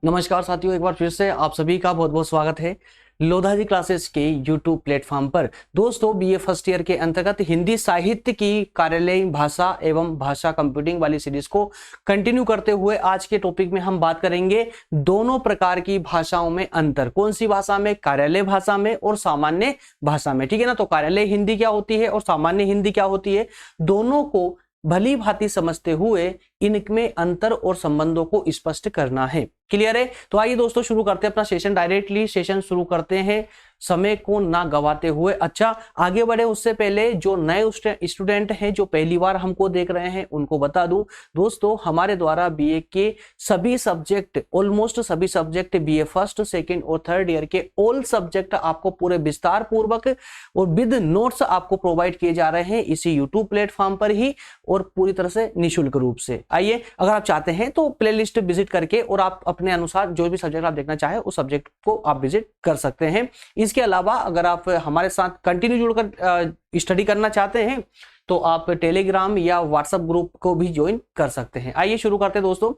नमस्कार साथियों, एक बार फिर से आप सभी का बहुत बहुत स्वागत है लोधाजी क्लासेस के यूट्यूब प्लेटफॉर्म पर। दोस्तों, बीए फर्स्ट ईयर के अंतर्गत हिंदी साहित्य की कार्यालयीन भाषा एवं भाषा कंप्यूटिंग वाली सीरीज को कंटिन्यू करते हुए आज के टॉपिक में हम बात करेंगे दोनों प्रकार की भाषाओं में अंतर। कौन सी भाषा में? कार्यालय भाषा में और सामान्य भाषा में। ठीक है ना। तो कार्यालय हिंदी क्या होती है और सामान्य हिंदी क्या होती है, दोनों को भली भांति समझते हुए इनमें अंतर और संबंधों को स्पष्ट करना है। क्लियर है? तो आइए दोस्तों शुरू करते हैं अपना सेशन। डायरेक्टली सेशन शुरू करते हैं समय को ना गवाते हुए। अच्छा, आगे बढ़े उससे पहले जो नए स्टूडेंट हैं जो पहली बार हमको देख रहे हैं उनको बता दूं दोस्तों, हमारे द्वारा बीए के सभी सब्जेक्ट, ऑलमोस्ट सभी सब्जेक्ट, बीए फर्स्ट, सेकंड और थर्ड ईयर के ऑल सब्जेक्ट आपको पूरे विस्तार पूर्वक और विद नोट्स आपको प्रोवाइड किए जा रहे हैं इसी यूट्यूब प्लेटफॉर्म पर ही और पूरी तरह से निःशुल्क रूप से। आइए, अगर आप चाहते हैं तो प्लेलिस्ट विजिट करके और आप अपने अनुसार जो भी सब्जेक्ट आप देखना चाहे उस सब्जेक्ट को आप विजिट कर सकते हैं। इसके अलावा अगर आप हमारे साथ कंटिन्यू जुड़कर स्टडी करना चाहते हैं तो आप टेलीग्राम या व्हाट्सएप ग्रुप को भी ज्वाइन कर सकते हैं। आइए शुरू करते हैं दोस्तों।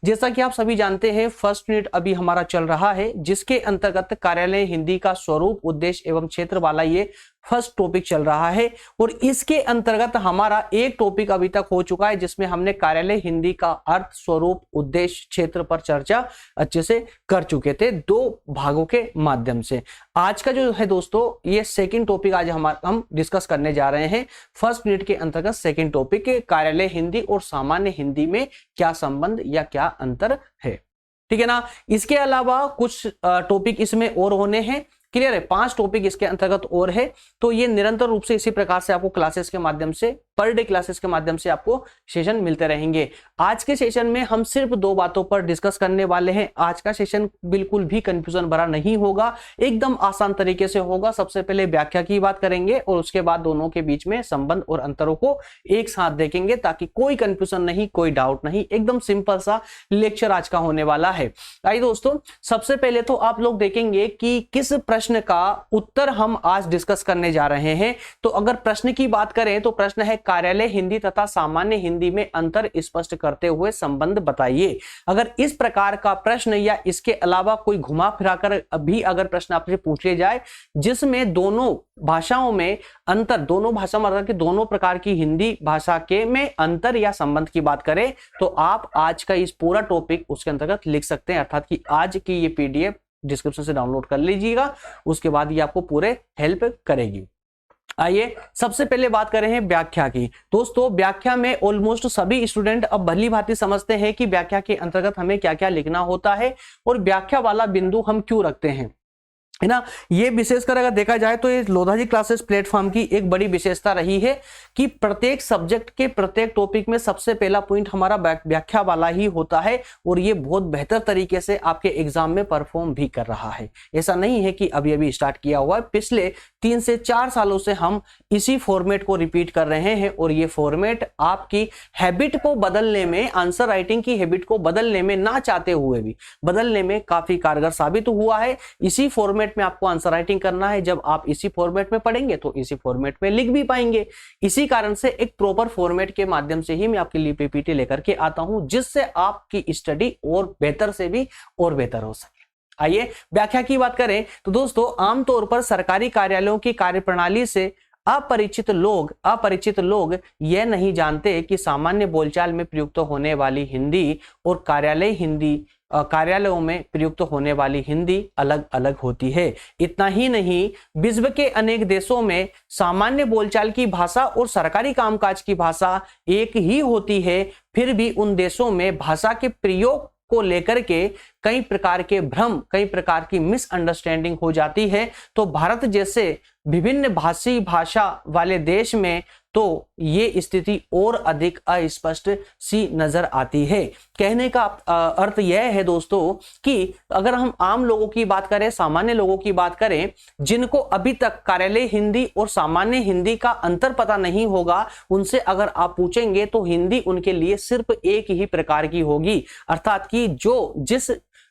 जैसा कि आप सभी जानते हैं, फर्स्ट यूनिट अभी हमारा चल रहा है जिसके अंतर्गत कार्यालय हिंदी का स्वरूप, उद्देश्य एवं क्षेत्र वाला ये फर्स्ट टॉपिक चल रहा है। और इसके अंतर्गत हमारा एक टॉपिक अभी तक हो चुका है जिसमें हमने कार्यालय हिंदी का अर्थ, स्वरूप, उद्देश्य, क्षेत्र पर चर्चा अच्छे से कर चुके थे 2 भागों के माध्यम से। आज का जो है दोस्तों ये सेकंड टॉपिक आज हम डिस्कस करने जा रहे हैं। फर्स्ट यूनिट के अंतर्गत सेकंड टॉपिक, कार्यालय हिंदी और सामान्य हिंदी में क्या संबंध या क्या अंतर है। ठीक है ना। इसके अलावा कुछ टॉपिक इसमें और होने हैं। क्लियर है? 5 टॉपिक इसके अंतर्गत और है। तो ये निरंतर रूप से इसी प्रकार से आपको क्लासेस के माध्यम से, पर डे क्लासेस के माध्यम से आपको सेशन मिलते रहेंगे। आज के सेशन में हम सिर्फ 2 बातों पर डिस्कस करने वाले हैं। आज का सेशन बिल्कुल भी कंफ्यूजन भरा नहीं होगा, एकदम आसान तरीके से होगा। सबसे पहले व्याख्या की बात करेंगे और उसके बाद दोनों के बीच में संबंध और अंतरों को एक साथ देखेंगे ताकि कोई कंफ्यूजन नहीं, कोई डाउट नहीं। एकदम सिंपल सा लेक्चर आज का होने वाला है। आइए दोस्तों, सबसे पहले तो आप लोग देखेंगे कि किस प्रश्न का उत्तर हम आज डिस्कस करने जा रहे हैं। तो अगर प्रश्न की बात करें तो प्रश्न है कार्यालय हिंदी तथा सामान्य हिंदी में अंतर स्पष्ट करते हुए संबंध बताइए। अगर इस प्रकार का प्रश्न या इसके अलावा कोई घुमा फिराकर भी अगर प्रश्न आपसे पूछ लिया जाए जिसमें दोनों भाषाओं में अंतर, दोनों भाषा मतलब कि दोनों प्रकार की हिंदी भाषा के में अंतर या संबंध की बात करें तो आप आज का इस पूरा टॉपिक उसके अंतर्गत लिख सकते हैं। अर्थात कि आज की ये पीडीएफ डिस्क्रिप्शन से डाउनलोड कर लीजिएगा, उसके बाद ये आपको पूरे हेल्प करेगी। आइए सबसे पहले बात करें हैं व्याख्या की। दोस्तों, व्याख्या में ऑलमोस्ट सभी स्टूडेंट अब भली भांति समझते हैं कि व्याख्या के अंतर्गत हमें क्या क्या लिखना होता है और व्याख्या वाला बिंदु हम क्यों रखते हैं, है ना। ये विशेषकर अगर देखा जाए तो ये लोधाजी क्लासेस प्लेटफॉर्म की एक बड़ी विशेषता रही है कि प्रत्येक सब्जेक्ट के प्रत्येक टॉपिक में सबसे पहला पॉइंट हमारा व्याख्या वाला ही होता है और ये बहुत बेहतर तरीके से आपके एग्जाम में परफॉर्म भी कर रहा है। ऐसा नहीं है कि अभी अभी स्टार्ट किया हुआ है, पिछले 3 से 4 सालों से हम इसी फॉर्मेट को रिपीट कर रहे हैं और ये फॉर्मेट आपकी हैबिट को बदलने में, आंसर राइटिंग की हैबिट को बदलने में, ना चाहते हुए भी बदलने में काफी कारगर साबित हुआ है। इसी फॉर्मेट में आपको आंसर राइटिंग करना है। जब आप इसी फॉर्मेट में पढ़ेंगे तो इसी फॉर्मेट में लिख भी पाएंगे। इसी कारण से एक प्रॉपर फॉर्मेट के माध्यम से ही मैं आपके लिए पीपीटी लेकर के आता हूं जिससे आपकी स्टडी और बेहतर से भी और बेहतर हो सके। आइए व्याख्या की बात करें तो दोस्तों, आमतौर पर सरकारी कार्यालयों की कार्यप्रणाली से अपरिचित लोग यह नहीं जानते कि सामान्य बोलचाल में प्रयुक्त होने वाली हिंदी और कार्यालयों में प्रयुक्त होने वाली हिंदी अलग अलग होती है। इतना ही नहीं, विश्व के अनेक देशों में सामान्य बोलचाल की भाषा और सरकारी कामकाज की भाषा एक ही होती है, फिर भी उन देशों में भाषा के प्रयोग को लेकर के कई प्रकार के भ्रम, कई प्रकार की मिसअंडरस्टैंडिंग हो जाती है। तो भारत जैसे विभिन्न भाषी भाषा वाले देश में तो ये स्थिति और अधिक अस्पष्ट सी नजर आती है। कहने का अर्थ यह है दोस्तों कि अगर हम आम लोगों की बात करें, सामान्य लोगों की बात करें, जिनको अभी तक कार्यालय हिंदी और सामान्य हिंदी का अंतर पता नहीं होगा, उनसे अगर आप पूछेंगे तो हिंदी उनके लिए सिर्फ एक ही प्रकार की होगी। अर्थात कि जो जिस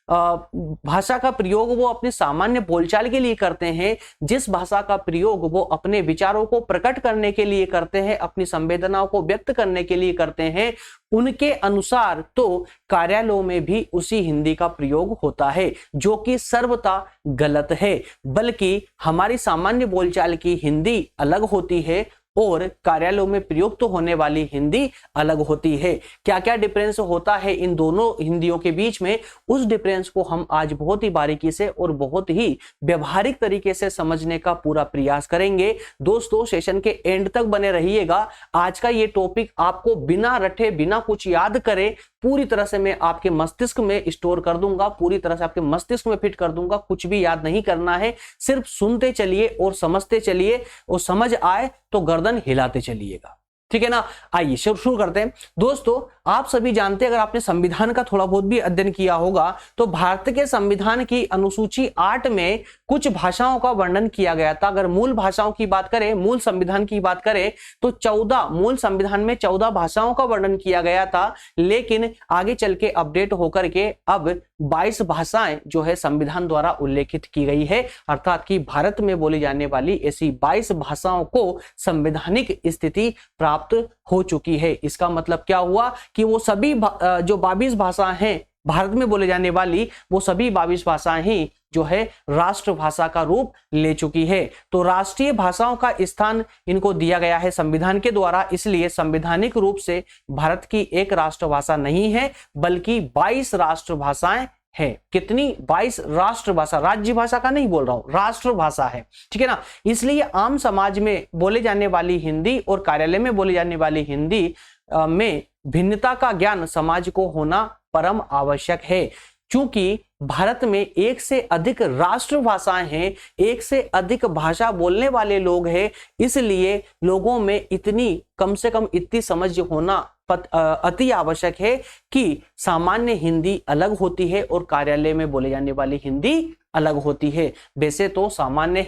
भाषा का प्रयोग वो अपने सामान्य बोलचाल के लिए करते हैं, जिस भाषा का प्रयोग वो अपने विचारों को प्रकट करने के लिए करते हैं, अपनी संवेदनाओं को व्यक्त करने के लिए करते हैं, उनके अनुसार तो कार्यालयों में भी उसी हिंदी का प्रयोग होता है, जो कि सर्वथा गलत है। बल्कि हमारी सामान्य बोलचाल की हिंदी अलग होती है और कार्यालयों में प्रयुक्त होने वाली हिंदी अलग होती है। क्या क्या डिफरेंस होता है इन दोनों हिंदियों के बीच में, उस डिफरेंस को हम आज बहुत ही बारीकी से और बहुत ही व्यवहारिक तरीके से समझने का पूरा प्रयास करेंगे। दोस्तों, सेशन के एंड तक बने रहिएगा। आज का ये टॉपिक आपको बिना रटे, बिना कुछ याद करे, पूरी तरह से मैं आपके मस्तिष्क में स्टोर कर दूंगा, पूरी तरह से आपके मस्तिष्क में फिट कर दूंगा। कुछ भी याद नहीं करना है, सिर्फ सुनते चलिए और समझते चलिए, और समझ आए तो गर्दन हिलाते चलिएगा। ठीक है ना। आइए शुरू करते हैं। दोस्तों, आप सभी जानते हैं, अगर आपने संविधान का थोड़ा बहुत भी अध्ययन किया होगा, तो भारत के संविधान की अनुसूची 8 में कुछ भाषाओं का वर्णन किया गया था। अगर मूल भाषाओं की बात करें, मूल संविधान की बात करें, तो 14 मूल संविधान में 14 भाषाओं का वर्णन किया गया था। लेकिन आगे चल के अपडेट होकर के अब 22 भाषाएं जो है संविधान द्वारा उल्लेखित की गई है, अर्थात कि भारत में बोली जाने वाली ऐसी 22 भाषाओं को संवैधानिक स्थिति प्राप्त हो चुकी है। इसका मतलब क्या हुआ कि वो सभी जो 22 भाषा हैं भारत में बोले जाने वाली, वो सभी 22 भाषाएं ही जो है राष्ट्रभाषा का रूप ले चुकी है। तो राष्ट्रीय भाषाओं का स्थान इनको दिया गया है संविधान के द्वारा, इसलिए संवैधानिक रूप से भारत की एक राष्ट्रभाषा नहीं है, बल्कि 22 राष्ट्रभाषाएं है। कितनी? 22 राष्ट्रभाषा, राज्य भाषा का नहीं बोल रहा हूं, राष्ट्रभाषा है। ठीक है ना। इसलिए आम समाज में बोले जाने वाली हिंदी और कार्यालय में बोली जाने वाली हिंदी में भिन्नता का ज्ञान समाज को होना परम आवश्यक है। चूंकि भारत में एक से अधिक राष्ट्रभाषाएं हैं, एक से अधिक भाषा बोलने वाले लोग हैं, इसलिए लोगों में इतनी, कम से कम इतनी समझ होना अति आवश्यक है कि सामान्य हिंदी अलग होती है और कार्यालय में बोले जाने वाली हिंदी अलग होती है। वैसे तो सामान्य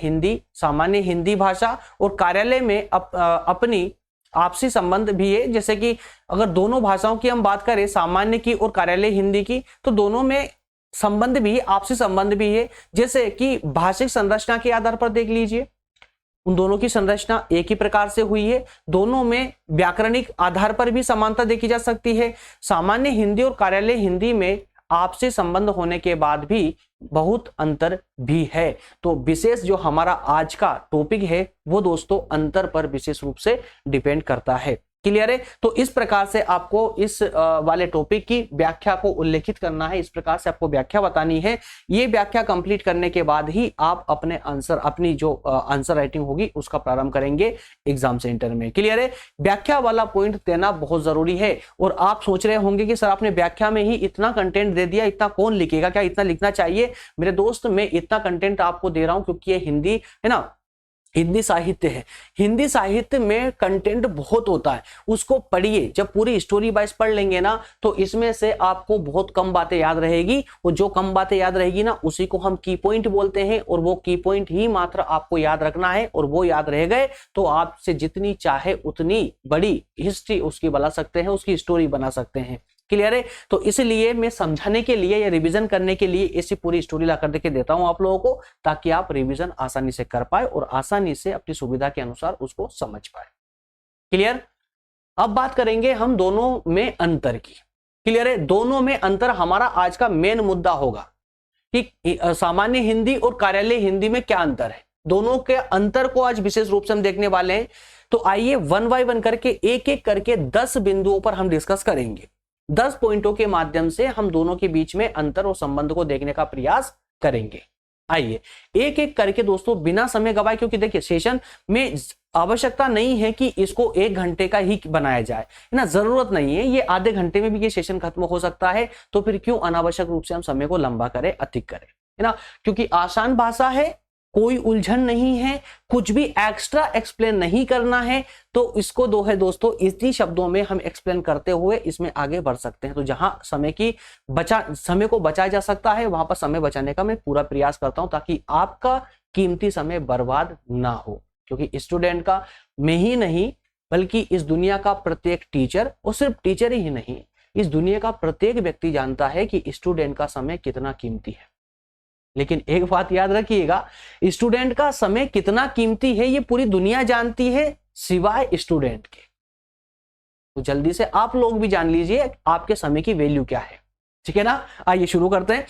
हिंदी भाषा और कार्यालय में अपनी आपसी संबंध भी है। जैसे कि अगर दोनों भाषाओं की हम बात करें, सामान्य की और कार्यालय हिंदी की, तो दोनों में संबंध भी, आपसी संबंध भी है। जैसे कि भाषिक संरचना के आधार पर देख लीजिए, उन दोनों की संरचना एक ही प्रकार से हुई है। दोनों में व्याकरणिक आधार पर भी समानता देखी जा सकती है। सामान्य हिंदी और कार्यालय हिंदी में आपसी संबंध होने के बाद भी बहुत अंतर भी है। तो विशेष जो हमारा आज का टॉपिक है वो दोस्तों अंतर पर विशेष रूप से डिपेंड करता है। क्लियर है। तो इस प्रकार से आपको इस वाले टॉपिक की व्याख्या को उल्लेखित करना है, इस प्रकार से आपको व्याख्या बतानी है। ये व्याख्या कंप्लीट करने के बाद ही आप अपने आंसर, अपनी जो आंसर राइटिंग होगी उसका प्रारंभ करेंगे एग्जाम सेंटर में। क्लियर है। व्याख्या वाला पॉइंट देना बहुत जरूरी है। और आप सोच रहे होंगे कि सर आपने व्याख्या में ही इतना कंटेंट दे दिया, इतना कौन लिखेगा, क्या इतना लिखना चाहिए? मेरे दोस्त, मैं इतना कंटेंट आपको दे रहा हूं क्योंकि ये हिंदी है ना, हिंदी साहित्य है। हिंदी साहित्य में कंटेंट बहुत होता है, उसको पढ़िए। जब पूरी स्टोरी वाइज पढ़ लेंगे ना, तो इसमें से आपको बहुत कम बातें याद रहेगी, और जो कम बातें याद रहेगी ना, उसी को हम की पॉइंट बोलते हैं, और वो की पॉइंट ही मात्र आपको याद रखना है। और वो याद रह गए तो आपसे जितनी चाहे उतनी बड़ी हिस्ट्री उसकी बना सकते हैं, उसकी स्टोरी बना सकते हैं। क्लियर है। तो इसलिए मैं समझाने के लिए या रिवीजन करने के लिए ऐसी पूरी स्टोरी ला कर के देता हूं आप लोगों को, ताकि आप रिवीजन आसानी से कर पाए और आसानी से अपनी सुविधा के अनुसार उसको समझ पाए। क्लियर। अब बात करेंगे हम दोनों में अंतर की। क्लियर है। दोनों में अंतर हमारा आज का मेन मुद्दा होगा कि सामान्य हिंदी और कार्यालय हिंदी में क्या अंतर है। दोनों के अंतर को आज विशेष रूप से हम देखने वाले हैं। तो आइए वन बाय वन करके, एक एक करके 10 बिंदुओं पर हम डिस्कस करेंगे। 10 पॉइंटों के माध्यम से हम दोनों के बीच में अंतर और संबंध को देखने का प्रयास करेंगे। आइए एक एक करके दोस्तों, बिना समय गवाए, क्योंकि देखिए सेशन में आवश्यकता नहीं है कि इसको 1 घंटे का ही बनाया जाए, है ना, जरूरत नहीं है। ये आधे घंटे में भी ये सेशन खत्म हो सकता है, तो फिर क्यों अनावश्यक रूप से हम समय को लंबा करें, अधिक करें, है ना। क्योंकि आसान भाषा है, कोई उलझन नहीं है, कुछ भी एक्स्ट्रा एक्सप्लेन नहीं करना है। तो इसको दोस्तों इसी शब्दों में हम एक्सप्लेन करते हुए इसमें आगे बढ़ सकते हैं। तो जहां समय को बचाया जा सकता है, वहां पर समय बचाने का मैं पूरा प्रयास करता हूं, ताकि आपका कीमती समय बर्बाद ना हो। क्योंकि स्टूडेंट का मैं ही नहीं, बल्कि इस दुनिया का प्रत्येक टीचर, और सिर्फ टीचर ही नहीं, इस दुनिया का प्रत्येक व्यक्ति जानता है कि स्टूडेंट का समय कितना कीमती है। लेकिन एक बात याद रखिएगा, स्टूडेंट का समय कितना कीमती है ये पूरी दुनिया जानती है सिवाय स्टूडेंट के। तो जल्दी से आप लोग भी जान लीजिए आपके समय की वैल्यू क्या है, ठीक है ना। आइए शुरू करते हैं।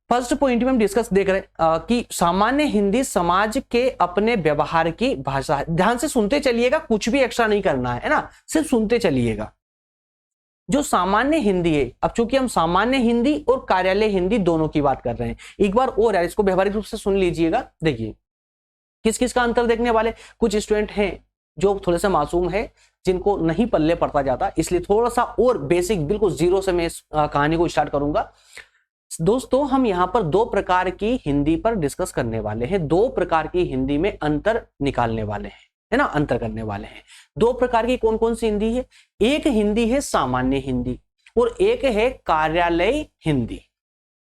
फर्स्ट पॉइंट में हम डिस्कस देख रहे हैं कि सामान्य हिंदी समाज के अपने व्यवहार की भाषा है। ध्यान से सुनते चलिएगा, कुछ भी एक्स्ट्रा नहीं करना है ना, सिर्फ सुनते चलिएगा। जो सामान्य हिंदी है, अब चूंकि हम सामान्य हिंदी और कार्यालय हिंदी दोनों की बात कर रहे हैं, एक बार और यार इसको व्यवहारिक रूप से सुन लीजिएगा। देखिए किस किस का अंतर देखने वाले, कुछ स्टूडेंट हैं जो थोड़े से मासूम है, जिनको नहीं पल्ले पड़ता जाता, इसलिए थोड़ा सा और बेसिक बिल्कुल जीरो से मैं इस कहानी को स्टार्ट करूंगा। दोस्तों हम यहाँ पर दो प्रकार की हिंदी पर डिस्कस करने वाले हैं, दो प्रकार की हिंदी में अंतर निकालने वाले हैं, है ना, अंतर करने वाले हैं। दो प्रकार की कौन कौन सी हिंदी है, एक हिंदी है सामान्य हिंदी और एक है कार्यालय हिंदी,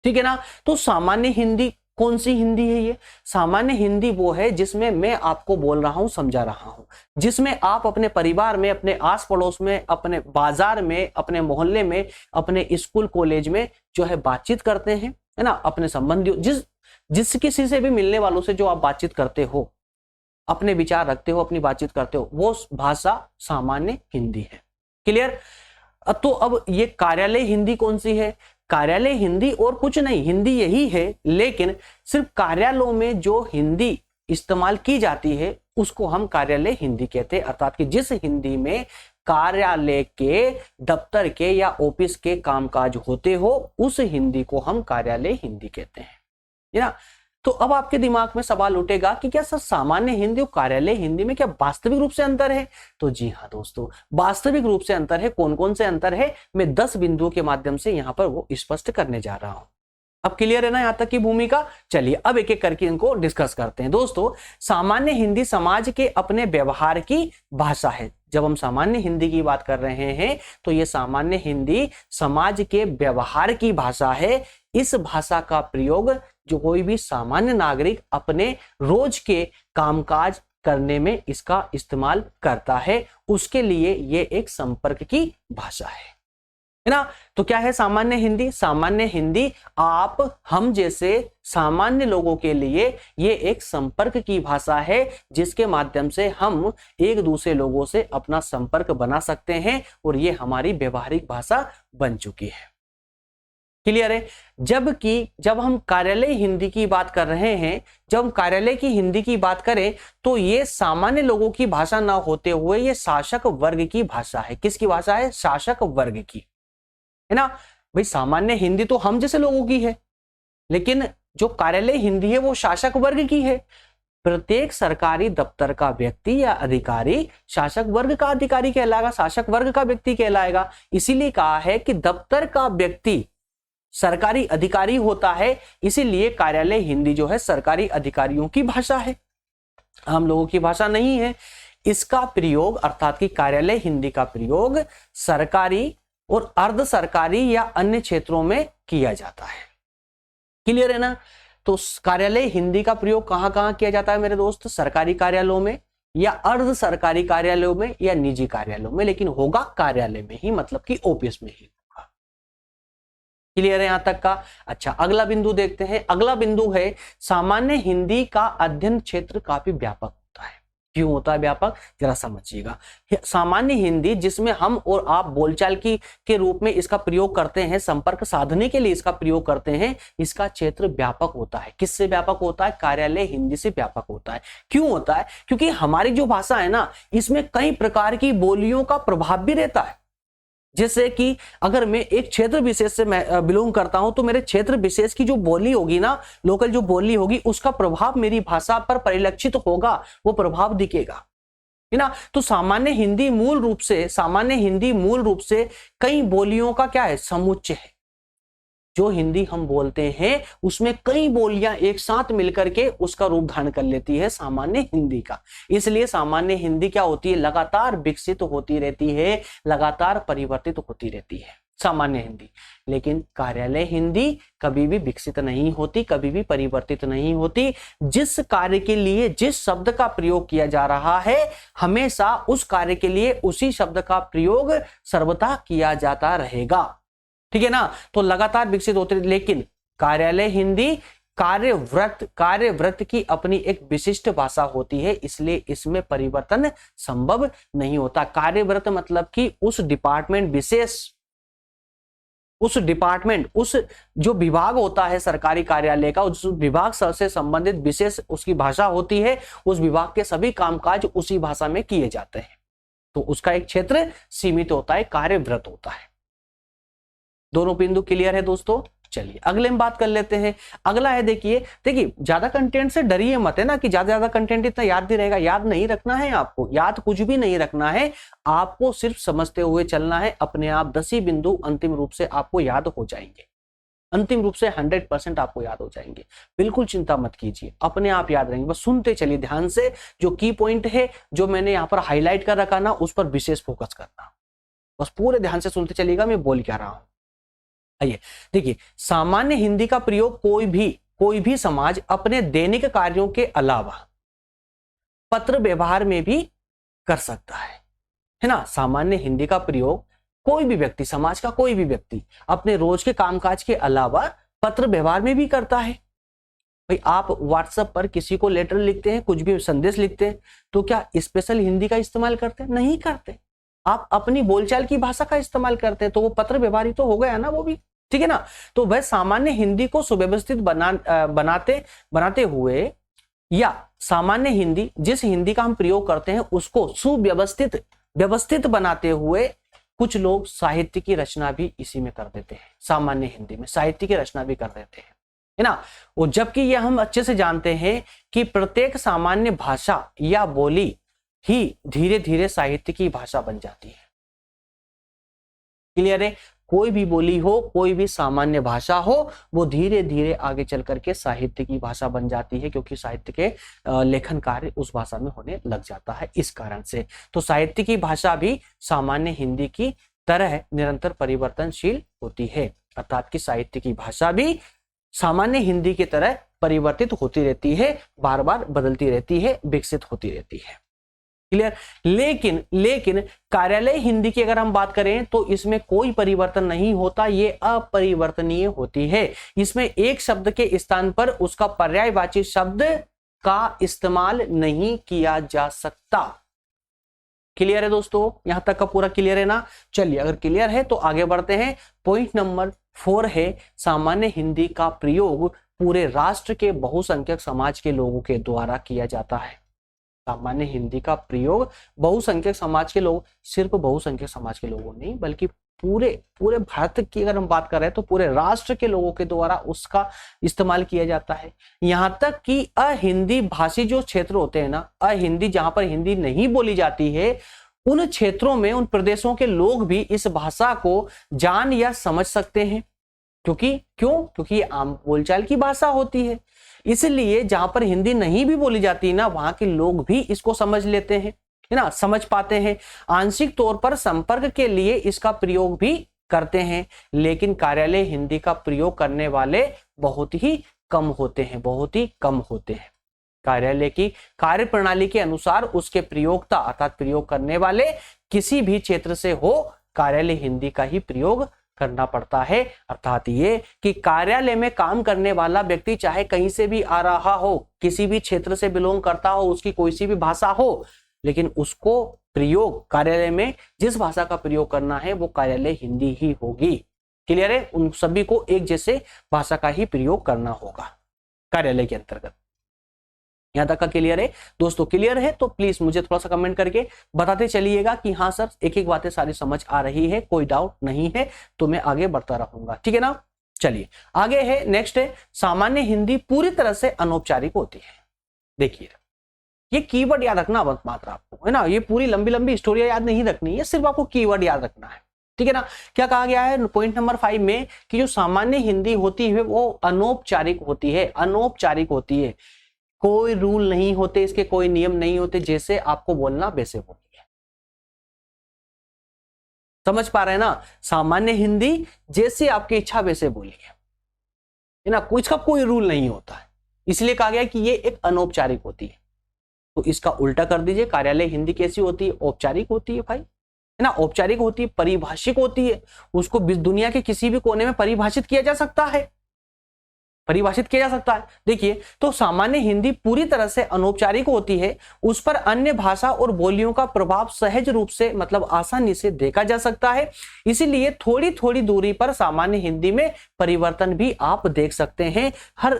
ठीक है ना। तो सामान्य हिंदी कौन सी हिंदी है, ये सामान्य हिंदी वो है जिसमें मैं आपको बोल रहा हूं, समझा रहा हूं, जिसमें आप अपने परिवार में, अपने आस पड़ोस में, अपने बाजार में, अपने मोहल्ले में, अपने स्कूल कॉलेज में जो है बातचीत करते हैं, है ना, अपने संबंधियों, जिस किसी से भी मिलने वालों से जो आप बातचीत करते हो, अपने विचार रखते हो, अपनी बातचीत करते हो, वो भाषा सामान्य हिंदी है। क्लियर। तो अब ये कार्यालय हिंदी कौन सी है, कार्यालय हिंदी और कुछ नहीं, हिंदी यही है, लेकिन सिर्फ कार्यालयों में जो हिंदी इस्तेमाल की जाती है उसको हम कार्यालय हिंदी कहते हैं। अर्थात कि जिस हिंदी में कार्यालय के, दफ्तर के या ऑफिस के कामकाज होते हो, उस हिंदी को हम कार्यालय हिंदी कहते हैं, है ना। तो अब आपके दिमाग में सवाल उठेगा कि क्या सर सामान्य हिंदी और कार्यालय हिंदी में क्या वास्तविक रूप से अंतर है। तो जी हाँ दोस्तों, वास्तविक रूप से अंतर है। कौन कौन से अंतर है, मैं 10 बिंदुओं के माध्यम से यहां पर वो स्पष्ट करने जा रहा हूं। अब क्लियर है ना यहां तक की भूमिका। चलिए अब एक एक करके इनको डिस्कस करते हैं। दोस्तों सामान्य हिंदी समाज के अपने व्यवहार की भाषा है। जब हम सामान्य हिंदी की बात कर रहे हैं तो ये सामान्य हिंदी समाज के व्यवहार की भाषा है। इस भाषा का प्रयोग जो कोई भी सामान्य नागरिक अपने रोज के कामकाज करने में इसका इस्तेमाल करता है, उसके लिए ये एक संपर्क की भाषा है ना। तो क्या है सामान्य हिंदी, सामान्य हिंदी आप हम जैसे सामान्य लोगों के लिए ये एक संपर्क की भाषा है, जिसके माध्यम से हम एक दूसरे लोगों से अपना संपर्क बना सकते हैं और ये हमारी व्यवहारिक भाषा बन चुकी है। क्लियर है। जबकि जब हम कार्यालय हिंदी की बात कर रहे हैं, जब हम कार्यालय की हिंदी की बात करें तो ये सामान्य लोगों की भाषा ना होते हुए ये शासक वर्ग की भाषा है। किसकी भाषा है, शासक वर्ग की, है ना। भाई सामान्य हिंदी तो हम जैसे लोगों की है, लेकिन जो कार्यालय हिंदी है वो शासक वर्ग की है। प्रत्येक सरकारी दफ्तर का व्यक्ति या अधिकारी शासक वर्ग का अधिकारी कहलाएगा, शासक वर्ग का व्यक्ति कहलाएगा। इसीलिए कहा है कि दफ्तर का व्यक्ति सरकारी अधिकारी होता है, इसीलिए कार्यालय हिंदी जो है सरकारी अधिकारियों की भाषा है, हम लोगों की भाषा नहीं है। इसका प्रयोग अर्थात कि कार्यालय हिंदी का प्रयोग सरकारी और अर्ध सरकारी या अन्य क्षेत्रों में किया जाता है। क्लियर है ना। तो कार्यालय हिंदी का प्रयोग कहां कहां किया जाता है मेरे दोस्त, सरकारी कार्यालयों में या अर्ध सरकारी कार्यालयों में या निजी कार्यालयों में, लेकिन होगा कार्यालय में ही, मतलब कि ऑफिस में ही। क्लियर है यहां तक का। अच्छा अगला बिंदु देखते हैं। अगला बिंदु है सामान्य हिंदी का अध्ययन क्षेत्र काफी व्यापक होता है। क्यों होता है व्यापक, जरा समझिएगा। सामान्य हिंदी जिसमें हम और आप बोलचाल की के रूप में इसका प्रयोग करते हैं, संपर्क साधने के लिए इसका प्रयोग करते हैं, इसका क्षेत्र व्यापक होता है। किससे व्यापक होता है, कार्यालय हिंदी से व्यापक होता है। क्यों होता है, क्योंकि हमारी जो भाषा है ना, इसमें कई प्रकार की बोलियों का प्रभाव भी रहता है। जैसे कि अगर मैं एक क्षेत्र विशेष से मैं बिलोंग करता हूं तो मेरे क्षेत्र विशेष की जो बोली होगी ना, लोकल जो बोली होगी, उसका प्रभाव मेरी भाषा पर परिलक्षित होगा, वो प्रभाव दिखेगा, है ना। तो सामान्य हिंदी मूल रूप से कई बोलियों का क्या है, समुच्चय है। जो हिंदी हम बोलते हैं उसमें कई बोलियां एक साथ मिलकर के उसका रूप धारण कर लेती है सामान्य हिंदी का। इसलिए सामान्य हिंदी क्या होती है, लगातार विकसित होती रहती है, लगातार परिवर्तित होती रहती है। सामान्य हिंदी। लेकिन कार्यालय हिंदी कभी भी विकसित नहीं होती, कभी भी परिवर्तित नहीं होती। जिस कार्य के लिए जिस शब्द का प्रयोग किया जा रहा है, हमेशा उस कार्य के लिए उसी शब्द का प्रयोग सर्वथा किया जाता रहेगा। ठीक है ना, तो लगातार विकसित होते। लेकिन कार्यालय हिंदी कार्यव्रत की अपनी एक विशिष्ट भाषा होती है, इसलिए इसमें परिवर्तन संभव नहीं होता। कार्यव्रत मतलब कि उस डिपार्टमेंट विशेष, उस जो विभाग होता है सरकारी कार्यालय का, उस विभाग से संबंधित विशेष उसकी भाषा होती है, उस विभाग के सभी कामकाज उसी भाषा में किए जाते हैं, तो उसका एक क्षेत्र सीमित होता है, कार्यव्रत होता है। दोनों बिंदु क्लियर है दोस्तों। चलिए अगले में बात कर लेते हैं। अगला है, देखिए ज्यादा कंटेंट से डरिए मत, है ना, कि ज्यादा कंटेंट इतना याद नहीं रहेगा। याद नहीं रखना है आपको, याद कुछ भी नहीं रखना है, आपको सिर्फ समझते हुए चलना है। अपने आप 10 ही बिंदु अंतिम रूप से आपको याद हो जाएंगे, अंतिम रूप से 100% आपको याद हो जाएंगे। बिल्कुल चिंता मत कीजिए, अपने आप याद रहेंगे। बस सुनते चलिए ध्यान से, जो की पॉइंट है जो मैंने यहाँ पर हाईलाइट कर रखा ना, उस पर विशेष फोकस करना। बस पूरे ध्यान से सुनते चलिएगा मैं बोल क्या रहा हूं। आइए देखिए, सामान्य हिंदी का प्रयोग कोई भी समाज अपने दैनिक कार्यों के अलावा पत्र व्यवहार में भी कर सकता है ना। सामान्य हिंदी का प्रयोग कोई भी व्यक्ति, समाज का कोई भी व्यक्ति अपने रोज के कामकाज के अलावा पत्र व्यवहार में भी करता है। भाई आप व्हाट्सएप पर किसी को लेटर लिखते हैं, कुछ भी संदेश लिखते हैं, तो क्या स्पेशल हिंदी का इस्तेमाल करते हैं? नहीं करते। आप अपनी बोलचाल की भाषा का इस्तेमाल करते हैं, तो वो पत्र व्यवहार ही तो हो गया ना वो भी, ठीक है ना। तो वह सामान्य हिंदी को सुव्यवस्थित बनाते हुए, या सामान्य हिंदी जिस हिंदी का हम प्रयोग करते हैं उसको व्यवस्थित बनाते हुए कुछ लोग साहित्य की रचना भी इसी में कर देते हैं। सामान्य हिंदी में साहित्य की रचना भी कर देते हैं, है ना। वो जबकि ये हम अच्छे से जानते हैं कि प्रत्येक सामान्य भाषा या बोली ही धीरे धीरे साहित्य की भाषा बन जाती है। क्लियर है? कोई भी बोली हो, कोई भी सामान्य भाषा हो, वो धीरे धीरे आगे चल करके साहित्य की भाषा बन जाती है, क्योंकि साहित्य के लेखन कार्य उस भाषा में होने लग जाता है। इस कारण से तो साहित्य की भाषा भी सामान्य हिंदी की तरह निरंतर परिवर्तनशील होती है, अर्थात कि साहित्य की भाषा भी सामान्य हिंदी की तरह परिवर्तित होती रहती है, बार बार बदलती रहती है, विकसित होती रहती है। क्लियर? लेकिन कार्यालय हिंदी की अगर हम बात करें तो इसमें कोई परिवर्तन नहीं होता, ये अपरिवर्तनीय होती है। इसमें एक शब्द के स्थान पर उसका पर्यायवाची शब्द का इस्तेमाल नहीं किया जा सकता। क्लियर है दोस्तों? यहां तक का पूरा क्लियर है ना? चलिए अगर क्लियर है तो आगे बढ़ते हैं। पॉइंट नंबर 4 है, सामान्य हिंदी का प्रयोग पूरे राष्ट्र के बहुसंख्यक समाज के लोगों के द्वारा किया जाता है। सामान्य हिंदी का प्रयोग बहुसंख्यक समाज के लोग, सिर्फ बहुसंख्यक समाज के लोगों नहीं बल्कि पूरे भारत की अगर हम बात कर रहे हैं तो पूरे राष्ट्र के लोगों के द्वारा उसका इस्तेमाल किया जाता है। यहां तक कि अहिंदी भाषी जो क्षेत्र होते हैं ना, अहिंदी जहां पर हिंदी नहीं बोली जाती है, उन क्षेत्रों में, उन प्रदेशों के लोग भी इस भाषा को जान या समझ सकते हैं। क्योंकि ये आम बोलचाल की भाषा होती है, इसलिए जहां पर हिंदी नहीं भी बोली जाती ना, वहां के लोग भी इसको समझ लेते हैं, है ना, समझ पाते हैं। आंशिक तौर पर संपर्क के लिए इसका प्रयोग भी करते हैं, लेकिन कार्यालय हिंदी का प्रयोग करने वाले बहुत ही कम होते हैं। कार्यालय की कार्य प्रणाली के अनुसार उसके प्रयोक्ता अर्थात प्रयोग करने वाले किसी भी क्षेत्र से हो, कार्यालय हिंदी का ही प्रयोग करना पड़ता है। अर्थात ये कि कार्यालय में काम करने वाला व्यक्ति चाहे कहीं से भी आ रहा हो, किसी भी क्षेत्र से बिलोंग करता हो, उसकी कोई सी भी भाषा हो, लेकिन उसको प्रयोग कार्यालय में जिस भाषा का प्रयोग करना है वो कार्यालय हिंदी ही होगी। क्लियर है? उन सभी को एक जैसे भाषा का ही प्रयोग करना होगा कार्यालय के अंतर्गत। यहां तक का क्लियर है दोस्तों? क्लियर है तो प्लीज मुझे थोड़ा सा कमेंट करके बताते चलिएगा कि हाँ सर एक एक बातें सारी समझ आ रही है, कोई डाउट नहीं है, तो मैं आगे बढ़ता रहूंगा। ठीक है ना? चलिए आगे है, नेक्स्ट है, सामान्य हिंदी पूरी तरह से अनौपचारिक होती है। देखिए ये कीवर्ड याद रखना मात्र आपको, है ना, ये पूरी लंबी लंबी स्टोरी याद नहीं रखनी है, सिर्फ आपको कीवर्ड याद रखना है। ठीक है ना? क्या कहा गया है पॉइंट नंबर 5 में कि जो सामान्य हिंदी होती है वो अनौपचारिक होती है। अनौपचारिक होती है, कोई रूल नहीं होते इसके, कोई नियम नहीं होते, जैसे आपको बोलना वैसे हो। समझ पा रहे हैं ना? सामान्य हिंदी जैसे आपकी इच्छा वैसे बोलिए, है ना, इसका कोई रूल नहीं होता है, इसलिए कहा गया कि ये एक अनौपचारिक होती है। तो इसका उल्टा कर दीजिए, कार्यालय हिंदी कैसी होती है? औपचारिक होती है भाई, है ना, औपचारिक होती है, परिभाषिक होती है, उसको दुनिया के किसी भी कोने में परिभाषित किया जा सकता है, परिभाषित किया जा सकता है। देखिए, तो सामान्य हिंदी पूरी तरह से अनौपचारिक होती है, उस पर अन्य भाषा और बोलियों का प्रभाव सहज रूप से मतलब आसानी से देखा जा सकता है, इसीलिए थोड़ी थोड़ी दूरी पर सामान्य हिंदी में परिवर्तन भी आप देख सकते हैं। हर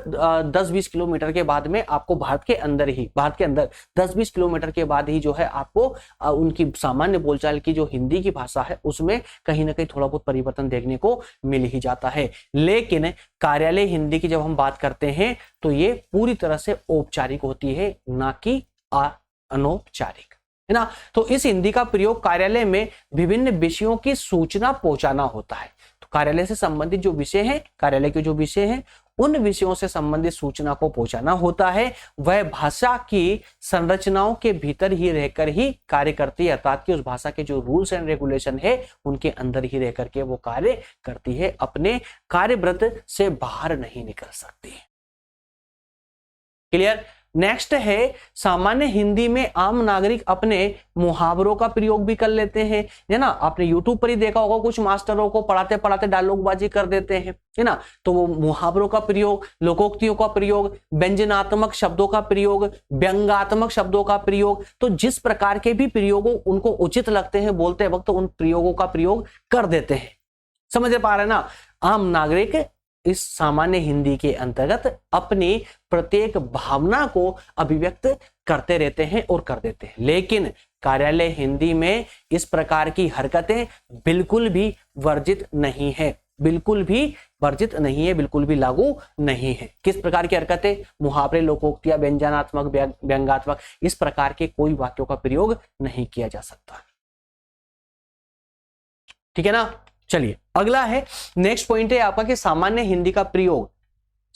10-20 किलोमीटर के बाद में आपको भारत के अंदर 10-20 किलोमीटर के बाद ही जो है आपको उनकी सामान्य बोलचाल की जो हिंदी की भाषा है उसमें कहीं ना कहीं थोड़ा बहुत परिवर्तन देखने को मिल ही जाता है। लेकिन कार्यालय हिंदी की जब हम बात करते हैं तो ये पूरी तरह से औपचारिक होती है, ना कि अनौपचारिक, है ना। तो इस हिंदी का प्रयोग कार्यालय में विभिन्न विषयों की सूचना पहुंचाना होता है। तो कार्यालय से संबंधित जो विषय हैं, कार्यालय के जो विषय हैं, उन विषयों से संबंधित सूचना को पहुंचाना होता है। वह भाषा की संरचनाओं के भीतर ही रहकर ही कार्य करती है, अर्थात कि उस भाषा के जो रूल्स एंड रेगुलेशन है उनके अंदर ही रहकर के वो कार्य करती है, अपने कार्यव्रत से बाहर नहीं निकल सकती। क्लियर? नेक्स्ट है सामान्य हिंदी में आम नागरिक अपने मुहावरों का प्रयोग भी कर लेते हैं, है ना। आपने यूट्यूब पर ही देखा होगा, कुछ मास्टरों को पढ़ाते पढ़ाते डायलॉगबाजी कर देते हैं, है ना। तो वो मुहावरों का प्रयोग, लोकोक्तियों का प्रयोग, व्यंजनात्मक शब्दों का प्रयोग, व्यंग्यात्मक शब्दों का प्रयोग, तो जिस प्रकार के भी प्रयोगों उनको उचित लगते हैं बोलते वक्त उन प्रयोगों का प्रयोग कर देते हैं। समझ पा रहे हैं ना? आम नागरिक इस सामान्य हिंदी के अंतर्गत अपनी प्रत्येक भावना को अभिव्यक्त करते रहते हैं और कर देते हैं, लेकिन कार्यालय हिंदी में इस प्रकार की हरकतें बिल्कुल भी वर्जित नहीं है, बिल्कुल भी वर्जित नहीं है, बिल्कुल भी लागू नहीं है। किस प्रकार की हरकतें? मुहावरे, लोकोक्तियां, व्यंजनात्मक, व्यंग्यात्मक, इस प्रकार के कोई वाक्यों का प्रयोग नहीं किया जा सकता। ठीक है ना। चलिए अगला है, नेक्स्ट पॉइंट है आपका कि सामान्य हिंदी का प्रयोग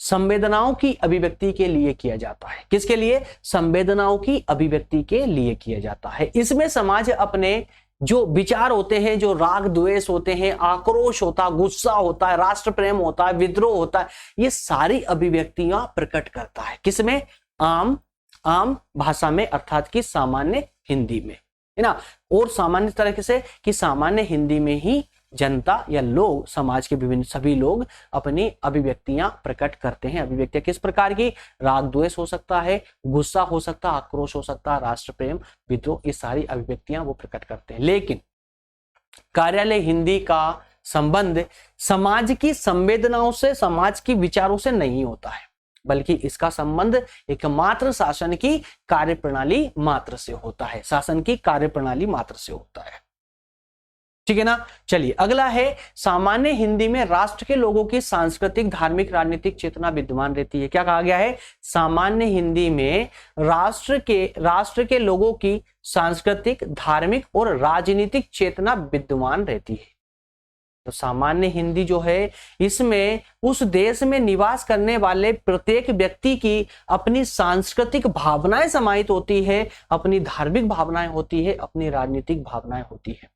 संवेदनाओं की अभिव्यक्ति के लिए किया जाता है। किसके लिए? संवेदनाओं की अभिव्यक्ति के लिए किया जाता है। इसमें समाज अपने जो विचार होते हैं, जो राग द्वेष होते हैं, आक्रोश होता है, गुस्सा होता है, राष्ट्र प्रेम होता है, विद्रोह होता है, ये सारी अभिव्यक्तियां प्रकट करता है। किसमें? आम भाषा में, अर्थात कि सामान्य हिंदी में, है ना। और सामान्य तरीके से कि सामान्य हिंदी में ही जनता या लोग, समाज के विभिन्न सभी लोग अपनी अभिव्यक्तियां प्रकट करते हैं। अभिव्यक्तियां किस प्रकार की? राग द्वेष हो सकता है, गुस्सा हो सकता है, आक्रोश हो सकता है, राष्ट्र प्रेम, विद्रोह, ये सारी अभिव्यक्तियां वो प्रकट करते हैं। लेकिन कार्यालय हिंदी का संबंध समाज की संवेदनाओं से, समाज की विचारों से नहीं होता है, बल्कि इसका संबंध एकमात्र शासन की कार्यप्रणाली मात्र से होता है, शासन की कार्यप्रणाली मात्र से होता है। ठीक है ना। चलिए अगला है, सामान्य हिंदी में राष्ट्र के लोगों की सांस्कृतिक, धार्मिक, राजनीतिक चेतना विद्यमान रहती है। क्या कहा गया है? सामान्य हिंदी में राष्ट्र के लोगों की सांस्कृतिक, धार्मिक और राजनीतिक चेतना विद्यमान रहती है। तो सामान्य हिंदी जो है, इसमें उस देश में निवास करने वाले प्रत्येक व्यक्ति की अपनी सांस्कृतिक भावनाएं समाहित होती है, अपनी धार्मिक भावनाएं होती है, अपनी राजनीतिक भावनाएं होती है।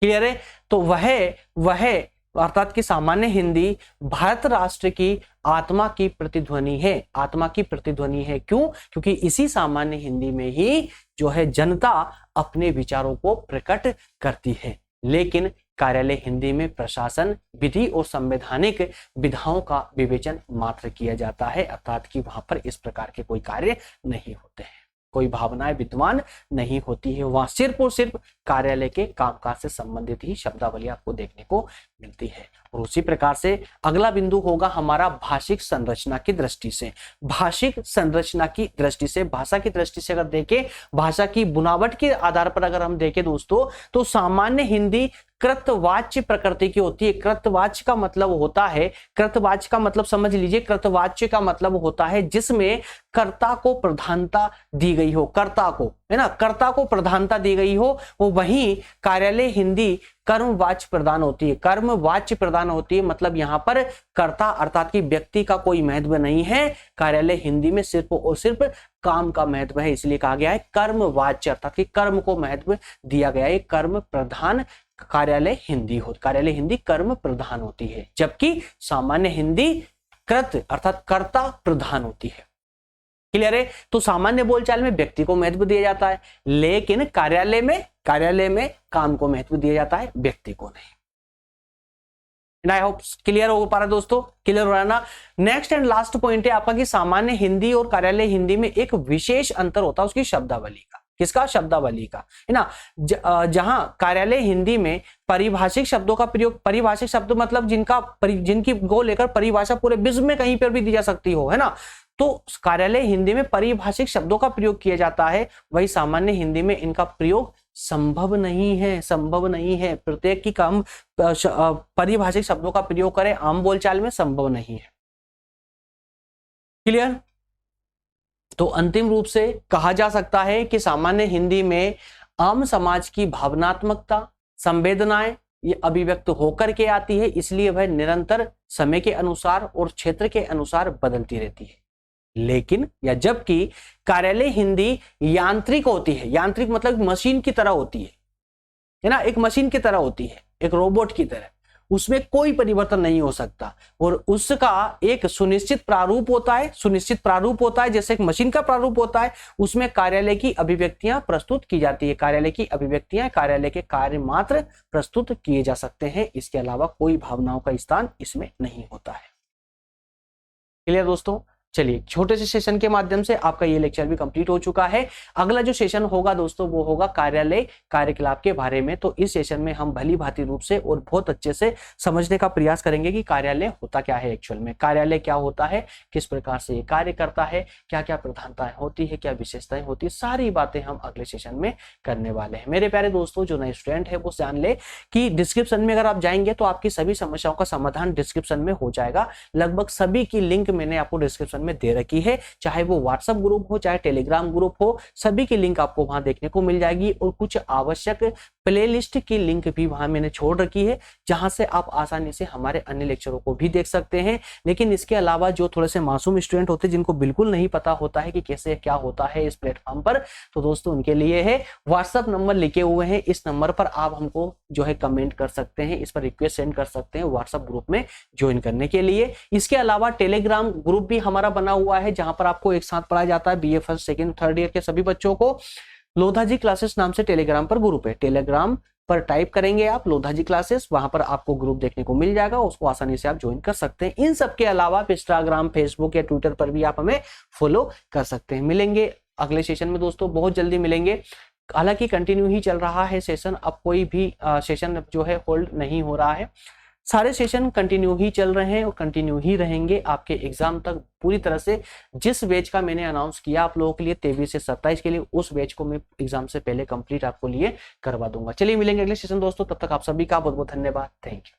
क्लियर है? तो वह अर्थात कि सामान्य हिंदी भारत राष्ट्र की आत्मा की प्रतिध्वनि है, आत्मा की प्रतिध्वनि है। क्यों? क्योंकि इसी सामान्य हिंदी में ही जो है जनता अपने विचारों को प्रकट करती है। लेकिन कार्यालय हिंदी में प्रशासन, विधि और संवैधानिक विधाओं का विवेचन मात्र किया जाता है, अर्थात कि वहां पर इस प्रकार के कोई कार्य नहीं होते हैं, कोई भावनाएं विद्यमान नहीं होती है। वहां सिर्फ और सिर्फ कार्यालय के कामकाज से संबंधित ही शब्दावली आपको देखने को मिलती है। और उसी प्रकार से अगला बिंदु होगा हमारा भाषिक संरचना की दृष्टि से। भाषिक संरचना की दृष्टि से, भाषा की दृष्टि से अगर देखें, भाषा की बुनावट के आधार पर अगर हम देखें दोस्तों, तो सामान्य हिंदी कृतवाच्य प्रकृति की होती है। कृतवाच्य का मतलब होता है, कृतवाच्य का मतलब समझ लीजिए, कृतवाच्य का मतलब होता है जिसमें कर्ता को प्रधानता दी गई हो, कर्ता को, है ना, कर्ता को प्रधानता दी गई हो, वो वहीं कार्यालय हिंदी कर्मवाच्य प्रदान होती है। कर्मवाच्य प्रदान होती है मतलब यहां पर कर्ता अर्थात कि व्यक्ति का कोई महत्व नहीं है, कार्यालय हिंदी में सिर्फ और सिर्फ काम का महत्व है, इसलिए कहा गया है कर्मवाच्य अर्थात कि कर्म को महत्व दिया गया है। कर्म प्रधान कार्यालय हिंदी कर्म प्रधान होती है, जबकि सामान्य हिंदी कृत अर्थात कर्ता प्रधान होती है। क्लियर है? तो सामान्य बोलचाल में व्यक्ति को महत्व दिया जाता है, लेकिन कार्यालय में काम को महत्व दिया जाता है, व्यक्ति को नहीं। आई होप क्लियर हो पा रहा है दोस्तों, क्लियर हो रहा है ना। नेक्स्ट एंड लास्ट पॉइंट है आपका कि सामान्य हिंदी और कार्यालय हिंदी में एक विशेष अंतर होता है उसकी शब्दावली का। किसका? शब्दावली का, है ना। जहां कार्यालय हिंदी में परिभाषिक शब्दों का प्रयोग, परिभाषिक शब्द मतलब जिनकी को लेकर परिभाषा पूरे विश्व में कहीं पर भी दी जा सकती हो, है ना, तो कार्यालय हिंदी में परिभाषिक शब्दों का प्रयोग किया जाता है, वही सामान्य हिंदी में इनका प्रयोग संभव नहीं है। प्रत्येक की काम परिभाषिक शब्दों का प्रयोग करें आम बोलचाल में संभव नहीं है। क्लियर? तो अंतिम रूप से कहा जा सकता है कि सामान्य हिंदी में आम समाज की भावनात्मकता, संवेदनाएं ये अभिव्यक्त होकर के आती है, इसलिए वह निरंतर समय के अनुसार और क्षेत्र के अनुसार बदलती रहती है। लेकिन या जबकि कार्यालय हिंदी यांत्रिक होती है, यांत्रिक मतलब मशीन की तरह होती है ना, एक मशीन की तरह होती है, एक रोबोट की तरह, उसमें कोई परिवर्तन नहीं हो सकता और उसका एक सुनिश्चित प्रारूप होता है, जैसे एक मशीन का प्रारूप होता है, उसमें कार्यालय की अभिव्यक्तियां प्रस्तुत की जाती है, कार्यालय के कार्य मात्र प्रस्तुत किए जा सकते हैं, इसके अलावा कोई भावनाओं का स्थान इसमें नहीं होता है। क्लियर दोस्तों? चलिए, छोटे से सेशन के माध्यम से आपका ये लेक्चर भी कंप्लीट हो चुका है। अगला जो सेशन होगा दोस्तों वो होगा कार्यालय कार्यकलाप के बारे में। तो इस सेशन में हम भली भांति रूप से और बहुत अच्छे से समझने का प्रयास करेंगे कि कार्यालय होता क्या है, एक्चुअल में कार्यालय क्या होता है, किस प्रकार से ये कार्य करता है, क्या क्या प्रधानताएं होती है, क्या विशेषताएं होती है, सारी बातें हम अगले सेशन में करने वाले हैं। मेरे प्यारे दोस्तों, जो नए स्टूडेंट है वो जान ले कि डिस्क्रिप्शन में अगर आप जाएंगे तो आपकी सभी समस्याओं का समाधान डिस्क्रिप्शन में हो जाएगा। लगभग सभी की लिंक मैंने आपको डिस्क्रिप्शन में दे रखी है, चाहे वो व्हाट्सएप ग्रुप हो चाहे टेलीग्राम ग्रुप हो, सभी की लिंक आपको वहां देखने को मिल जाएगी और कुछ आवश्यक प्लेलिस्ट की लिंक भी वहां मैंने छोड़ रखी है, जहां से आप आसानी से हमारे अन्य लेक्चरों को भी देख सकते हैं। लेकिन इसके अलावा जो थोड़े से मासूम स्टूडेंट होते हैं जिनको बिल्कुल नहीं पता होता है कि कैसे क्या होता है इस प्लेटफॉर्म पर, तो दोस्तों उनके लिए है व्हाट्सएप नंबर लिखे हुए हैं, इस नंबर पर आप हमको जो है कमेंट कर सकते हैं, इस पर रिक्वेस्ट सेंड कर सकते हैं व्हाट्सएप ग्रुप में ज्वाइन करने के लिए। इसके अलावा टेलीग्राम ग्रुप भी हमारा बना हुआ है, जहां पर आपको एक साथ पढ़ाया जाता है BA first second third year के सभी बच्चों को। लोधा जी क्लासेस नाम से टेलीग्राम पर ग्रुप है, टेलीग्राम पर टाइप करेंगे आप लोधा जी क्लासेस, वहां पर आपको ग्रुप देखने को मिल जाएगा, उसको आसानी से आप ज्वाइन कर सकते हैं। इन सब के अलावा इंस्टाग्राम, फेसबुक या ट्विटर पर भी आप हमें फॉलो कर सकते हैं। मिलेंगे अगले सेशन में दोस्तों, बहुत जल्दी मिलेंगे। हालांकि कंटिन्यू ही चल रहा है सेशन, अब कोई भी सेशन जो है होल्ड नहीं हो रहा है, सारे सेशन कंटिन्यू ही चल रहे हैं और कंटिन्यू ही रहेंगे आपके एग्जाम तक पूरी तरह से। जिस बैच का मैंने अनाउंस किया आप लोगों के लिए 23 से 27 के लिए, उस बैच को मैं एग्जाम से पहले कंप्लीट आपको लिए करवा दूंगा। चलिए मिलेंगे अगले सेशन दोस्तों, तब तक आप सभी का बहुत बहुत धन्यवाद। Thank you.